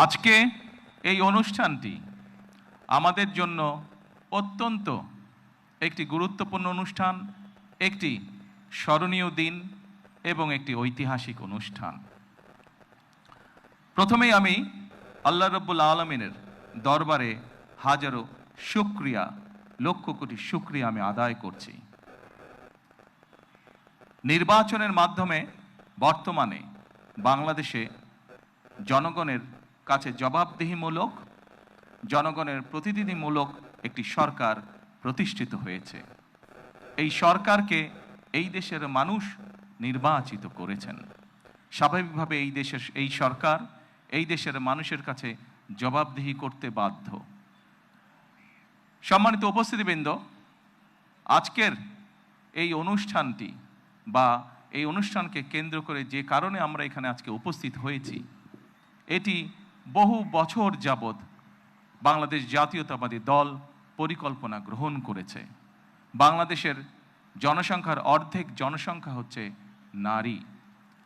আজকে এই অনুষ্ঠানটি আমাদের জন্য অত্যন্ত একটি গুরুত্বপূর্ণ অনুষ্ঠান, একটি স্মরণীয় দিন এবং একটি ঐতিহাসিক অনুষ্ঠান। প্রথমেই আমি আল্লাহ রাব্বুল আলামিনের দরবারে হাজারো শুকরিয়া, লক্ষ কোটি শুকরিয়া আমি আদায় করছি। নির্বাচনের মাধ্যমে বর্তমানে বাংলাদেশে জনগণের কাছে জবাবদিহিমূলক, জনগণের প্রতিনিধিমূলক একটি সরকার প্রতিষ্ঠিত হয়েছে। এই সরকারকে এই দেশের মানুষ নির্বাচিত করেছেন। স্বাভাবিকভাবে এই সরকার এই দেশের মানুষের কাছে জবাবদিহি করতে বাধ্য। সম্মানিত উপস্থিতিবৃন্দ, আজকের এই অনুষ্ঠানটি বা এই অনুষ্ঠানকে কেন্দ্র করে যে কারণে আমরা এখানে আজকে উপস্থিত হয়েছি, এটি বহু বছর যাবৎ বাংলাদেশ জাতীয়তাবাদী দল পরিকল্পনা গ্রহণ করেছে। বাংলাদেশের জনসংখ্যার অর্ধেক জনসংখ্যা হচ্ছে নারী।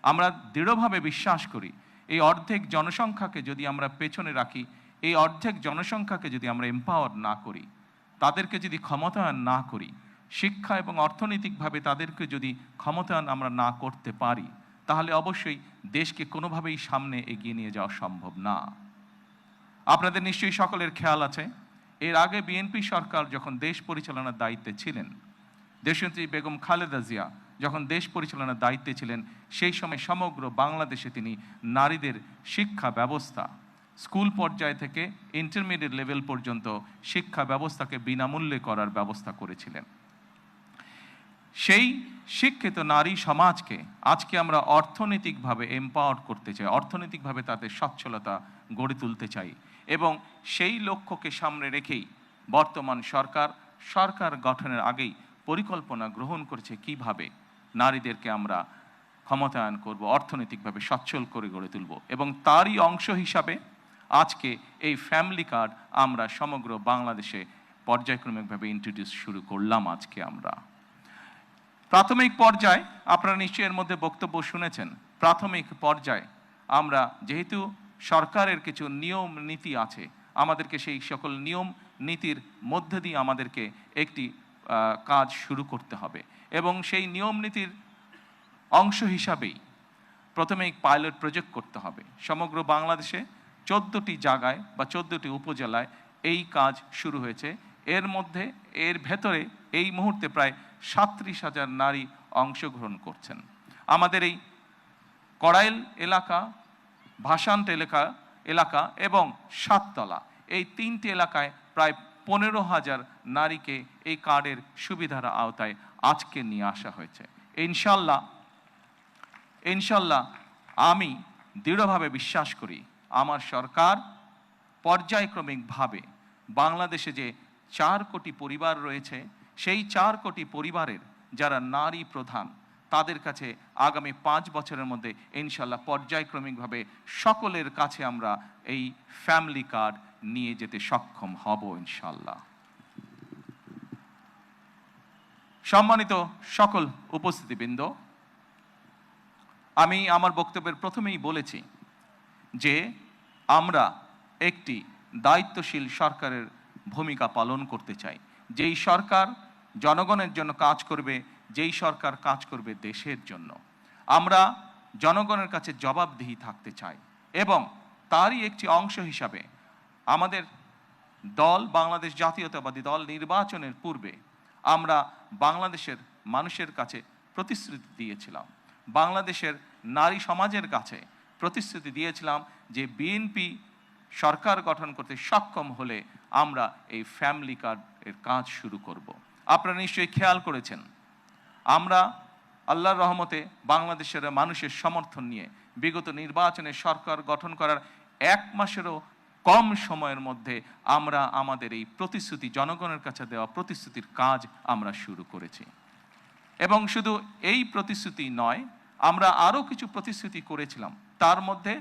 আমরা দৃঢ়ভাবে বিশ্বাস করি এই অর্ধেক জনসংখ্যাকে যদি আমরা পেছনে রাখি, এই অর্ধেক জনসংখ্যাকে যদি আমরা এম্পাওয়ার না করি, তাদেরকে যদি ক্ষমতায়ন না করি, শিক্ষা এবং অর্থনৈতিকভাবে তাদেরকে যদি ক্ষমতায়ন আমরা না করতে পারি, তাহলে অবশ্যই দেশকে কোনোভাবেই সামনে এগিয়ে নিয়ে যাওয়া সম্ভব না। আপনাদের নিশ্চয়ই সকলের খেয়াল আছে, এর আগে বিএনপি সরকার যখন দেশ পরিচালনার দায়িত্বে ছিলেন, দেশনেত্রী বেগম খালেদা জিয়া যখন দেশ পরিচালনার দায়িত্বে ছিলেন, সেই সময় সমগ্র বাংলাদেশে তিনি নারীদের শিক্ষা ব্যবস্থা, স্কুল পর্যায় থেকে ইন্টারমিডিয়েট লেভেল পর্যন্ত শিক্ষা ব্যবস্থাকে বিনামূল্যে করার ব্যবস্থা করেছিলেন। সেই শিক্ষিত নারী সমাজকে আজকে আমরা অর্থনৈতিকভাবে এম্পাওয়ার করতে চাই, অর্থনৈতিকভাবে তাদের সচ্ছলতা গড়ে তুলতে চাই, এবং সেই লক্ষ্যকে সামনে রেখেই বর্তমান সরকার গঠনের আগেই পরিকল্পনা গ্রহণ করেছে কিভাবে নারীদেরকে আমরা ক্ষমতায়ন করব, অর্থনৈতিকভাবে সচ্ছল করে গড়ে তুলব। এবং তারই অংশ হিসাবে আজকে এই ফ্যামিলি কার্ড আমরা সমগ্র বাংলাদেশে পর্যায়ক্রমিকভাবে ইন্ট্রোডিউস শুরু করলাম। আজকে আমরা প্রাথমিক পর্যায়ে, আপনারা নিশ্চয়ই এর মধ্যে বক্তব্য শুনেছেন, প্রাথমিক পর্যায়ে আমরা যেহেতু সরকারের কিছু নিয়ম নীতি আছে, আমাদেরকে সেই সকল নিয়ম নীতির মধ্যে দিয়ে আমাদেরকে একটি কাজ শুরু করতে হবে, এবং সেই নিয়ম নীতির অংশ হিসাবেই প্রথমে পাইলট প্রজেক্ট করতে হবে। সমগ্র বাংলাদেশে 14টি জায়গায় বা 14টি উপজেলায় এই কাজ শুরু হয়েছে। এর ভেতরে এই মুহূর্তে প্রায় 37,000 নারী অংশগ্রহণ করছেন। আমাদের এই কড়াইল এলাকা, ভাসান্ট এলাকা এবং সাততলা, এই 3টি এলাকায় প্রায় 15,000 নারীকে এই কার্ডের সুবিধার আওতায় আজকে নিয়ে আসা হয়েছে। ইনশাল্লাহ আমি দৃঢ়ভাবে বিশ্বাস করি আমার সরকার পর্যায়ক্রমিকভাবে বাংলাদেশে যে 4 কোটি পরিবার রয়েছে, সেই 4 কোটি পরিবারের যারা নারী প্রধান, তাদের কাছে আগামী 5 বছরের মধ্যে ইনশাল্লাহ পর্যায়ক্রমিকভাবে সকলের কাছে আমরা এই ফ্যামিলি কার্ড নিয়ে যেতে সক্ষম হব ইনশাল্লাহ। সম্মানিত সকল উপস্থিতিবৃন্দ, আমি আমার বক্তব্যের প্রথমেই বলেছি যে আমরা একটি দায়িত্বশীল সরকারের ভূমিকা পালন করতে চাই, যেই সরকার জনগণের জন্য কাজ করবে, যেই সরকার কাজ করবে দেশের জন্য। আমরা জনগণের কাছে জবাবদিহি থাকতে চাই, এবং তারই একটি অংশ হিসাবে আমাদের দল, বাংলাদেশ জাতীয়তাবাদী দল, নির্বাচনের পূর্বে আমরা বাংলাদেশের মানুষের কাছে প্রতিশ্রুতি দিয়েছিলাম, বাংলাদেশের নারী সমাজের কাছে প্রতিশ্রুতি দিয়েছিলাম যে বিএনপি সরকার গঠন করতে সক্ষম হলে আমরা এই ফ্যামিলি কার্ডের কাজ শুরু করব। আপনারা নিশ্চয়ই খেয়াল করেছেন, আমরা আল্লাহর রহমতে বাংলাদেশের মানুষের সমর্থন নিয়ে বিগত নির্বাচনে সরকার গঠন করার 1 মাসেরও কম সময়ের মধ্যে আমরা আমাদের এই প্রতিশ্রুতি, জনগণের কাছে দেওয়া প্রতিশ্রুতির কাজ আমরা শুরু করেছি। এবং শুধু এই প্রতিশ্রুতি নয়, আমরা আরও কিছু প্রতিশ্রুতি করেছিলাম, তার মধ্যে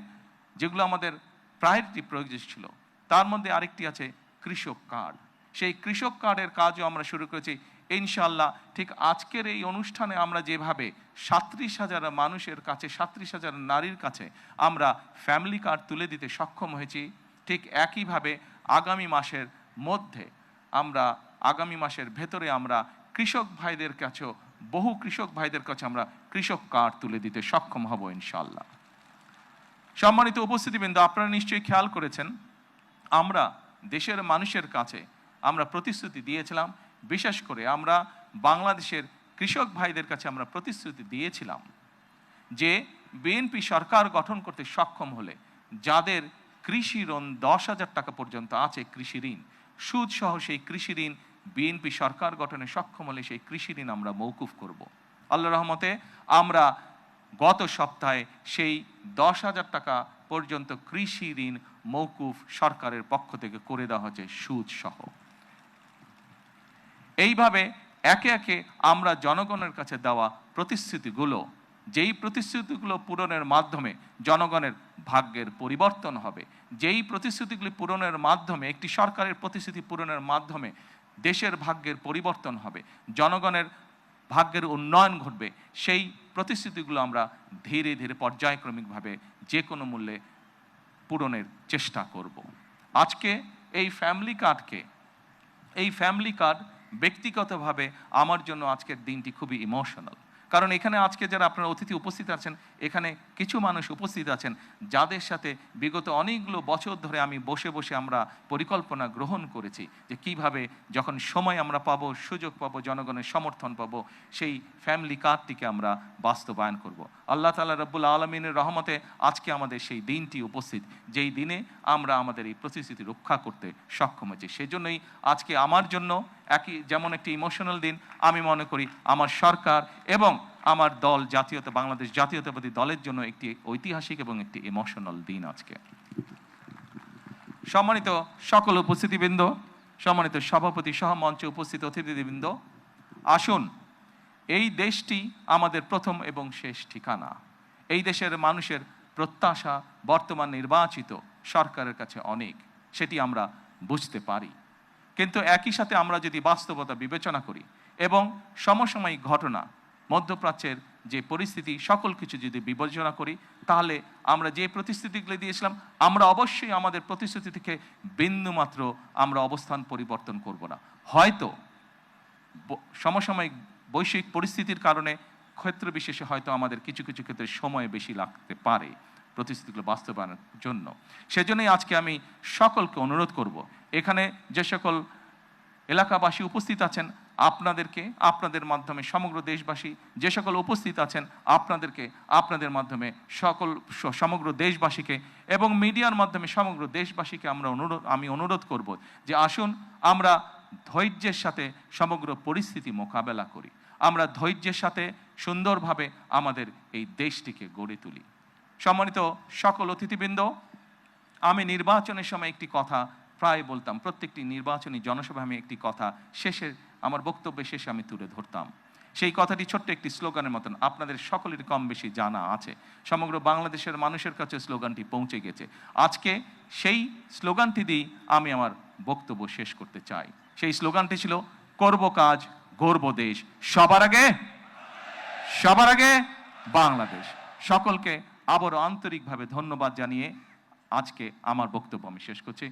যেগুলো আমাদের প্রায়োরিটি প্রয়োজন ছিল, তার মধ্যে আরেকটি আছে কৃষক কার্ড। সেই কৃষক কার্ডের কাজও আমরা শুরু করেছি। ইনশাআল্লাহ ঠিক আজকের এই অনুষ্ঠানে আমরা যেভাবে ৩৭,০০০ মানুষের কাছে, ৩৭,০০০ নারীর কাছে আমরা ফ্যামিলি কার্ড তুলে দিতে সক্ষম হয়েছি, ঠিক একইভাবে আগামী মাসের মধ্যে আগামী মাসের ভেতরে আমরা কৃষক ভাইদের কাছেও, বহু কৃষক ভাইদের কাছে আমরা কৃষক কার্ড তুলে দিতে সক্ষম হব ইনশাআল্লাহ। সম্মানিত উপস্থিতিবৃন্দ, আপনারা নিশ্চয়ই খেয়াল করেছেন আমরা দেশের মানুষের কাছে আমরা প্রতিশ্রুতি দিয়েছিলাম, বিশেষ করে আমরা বাংলাদেশের কৃষক ভাইদের কাছে আমরা প্রতিশ্রুতি দিয়েছিলাম যে বিএনপি সরকার গঠন করতে সক্ষম হলে যাদের কৃষি ঋণ 10,000 টাকা পর্যন্ত আছে, কৃষি ঋণ সুদ সহ সেই কৃষি ঋণ বিএনপি সরকার গঠনে সক্ষম হলে সেই কৃষি ঋণ আমরা মওকুফ করব। আল্লাহর রহমতে আমরা গত সপ্তাহে সেই 10,000 টাকা পর্যন্ত কৃষি ঋণ মওকুফ সরকারের পক্ষ থেকে করে দেওয়া হচ্ছে সুদ সহ। এইভাবে একে একে আমরা জনগণের কাছে দেওয়া প্রতিশ্রুতিগুলো, যেই প্রতিশ্রুতিগুলো পূরণের মাধ্যমে জনগণের ভাগ্যের পরিবর্তন হবে, যেই প্রতিশ্রুতিগুলি পূরণের মাধ্যমে, একটি সরকারের প্রতিশ্রুতি পূরণের মাধ্যমে দেশের ভাগ্যের পরিবর্তন হবে, জনগণের ভাগ্যের উন্নয়ন ঘটবে, সেই প্রতিশ্রুতিগুলো আমরা ধীরে ধীরে পর্যায়ক্রমিকভাবে যে কোনো মূল্যে পূরণের চেষ্টা করব। আজকে এই ফ্যামিলি কার্ড ব্যক্তিগতভাবে আমার জন্য আজকের দিনটি খুবই ইমোশনাল। কারণ এখানে আজকে যারা আপনারা অতিথি উপস্থিত আছেন, এখানে কিছু মানুষ উপস্থিত আছেন যাদের সাথে বিগত অনেকগুলো বছর ধরে আমি বসে বসে আমরা পরিকল্পনা গ্রহণ করেছি যে কিভাবে যখন সময় আমরা পাবো, সুযোগ পাবো, জনগণের সমর্থন পাবো, সেই ফ্যামিলি কার্ডটিকে আমরা বাস্তবায়ন করব। আল্লাহ তাআলা রব্বুল আলামিনের রহমতে আজকে আমাদের সেই দিনটি উপস্থিত, যেই দিনে আমরা আমাদের এই প্রতিশ্রুতি রক্ষা করতে সক্ষম হয়েছি। সেজন্যই আজকে আমার জন্য যেমন একটি ইমোশনাল দিন, আমি মনে করি আমার সরকার এবং আমার দল বাংলাদেশ জাতীয়তাবাদী দলের জন্য একটি ঐতিহাসিক এবং একটি ইমোশনাল দিন আজকে। সম্মানিত সকল উপস্থিতিবৃন্দ, সম্মানিত সভাপতি সহ মঞ্চে উপস্থিত অতিথিবৃন্দ, আসুন, এই দেশটি আমাদের প্রথম এবং শেষ ঠিকানা। এই দেশের মানুষের প্রত্যাশা বর্তমান নির্বাচিত সরকারের কাছে অনেক, সেটি আমরা বুঝতে পারি। কিন্তু একই সাথে আমরা যদি বাস্তবতা বিবেচনা করি এবং সমসাময়িক ঘটনা, মধ্যপ্রাচ্যের যে পরিস্থিতি, সকল কিছু যদি বিবেচনা করি, তাহলে আমরা যে প্রতিশ্রুতিগুলি দিয়েছিলাম, আমরা অবশ্যই আমাদের প্রতিশ্রুতি থেকে বিন্দুমাত্র আমরা অবস্থান পরিবর্তন করব না। হয়তো সমসাময়িক বৈশ্বিক পরিস্থিতির কারণে ক্ষেত্র বিশেষে হয়তো আমাদের কিছু কিছু ক্ষেত্রে সময় বেশি লাগতে পারে প্রতিশ্রুতিগুলো বাস্তবায়নের জন্য। সেজন্যই আজকে আমি সকলকে অনুরোধ করব, এখানে যে সকল এলাকাবাসী উপস্থিত আছেন আপনাদের মাধ্যমে সমগ্র দেশবাসী, যে সকল উপস্থিত আছেন আপনাদের মাধ্যমে সমগ্র দেশবাসীকে এবং মিডিয়ার মাধ্যমে সমগ্র দেশবাসীকে আমি অনুরোধ করব যে আসুন আমরা ধৈর্যের সাথে সমগ্র পরিস্থিতি মোকাবেলা করি, আমরা ধৈর্যের সাথে সুন্দরভাবে আমাদের এই দেশটিকে গড়ে তুলি। সম্মানিত সকল অতিথিবৃন্দ, আমি নির্বাচনের সময় একটি কথা প্রায় বলতাম, প্রত্যেকটি নির্বাচনী জনসভায় আমি একটি কথা আমার বক্তব্যের শেষে আমি তুলে ধরতাম। সেই কথাটি ছোট্ট একটি স্লোগানের মতন, আপনাদের সকলের কম বেশি জানা আছে, সমগ্র বাংলাদেশের মানুষের কাছে স্লোগানটি পৌঁছে গেছে। আজকে সেই স্লোগানটি দিয়ে আমি আমার বক্তব্য শেষ করতে চাই। সেই স্লোগানটি ছিল, করব কাজ, গড়ব দেশ, সবার আগে বাংলাদেশ। সকলকে আবারও আন্তরিকভাবে ধন্যবাদ জানিয়ে আজকে আমার বক্তব্য আমি শেষ করছি।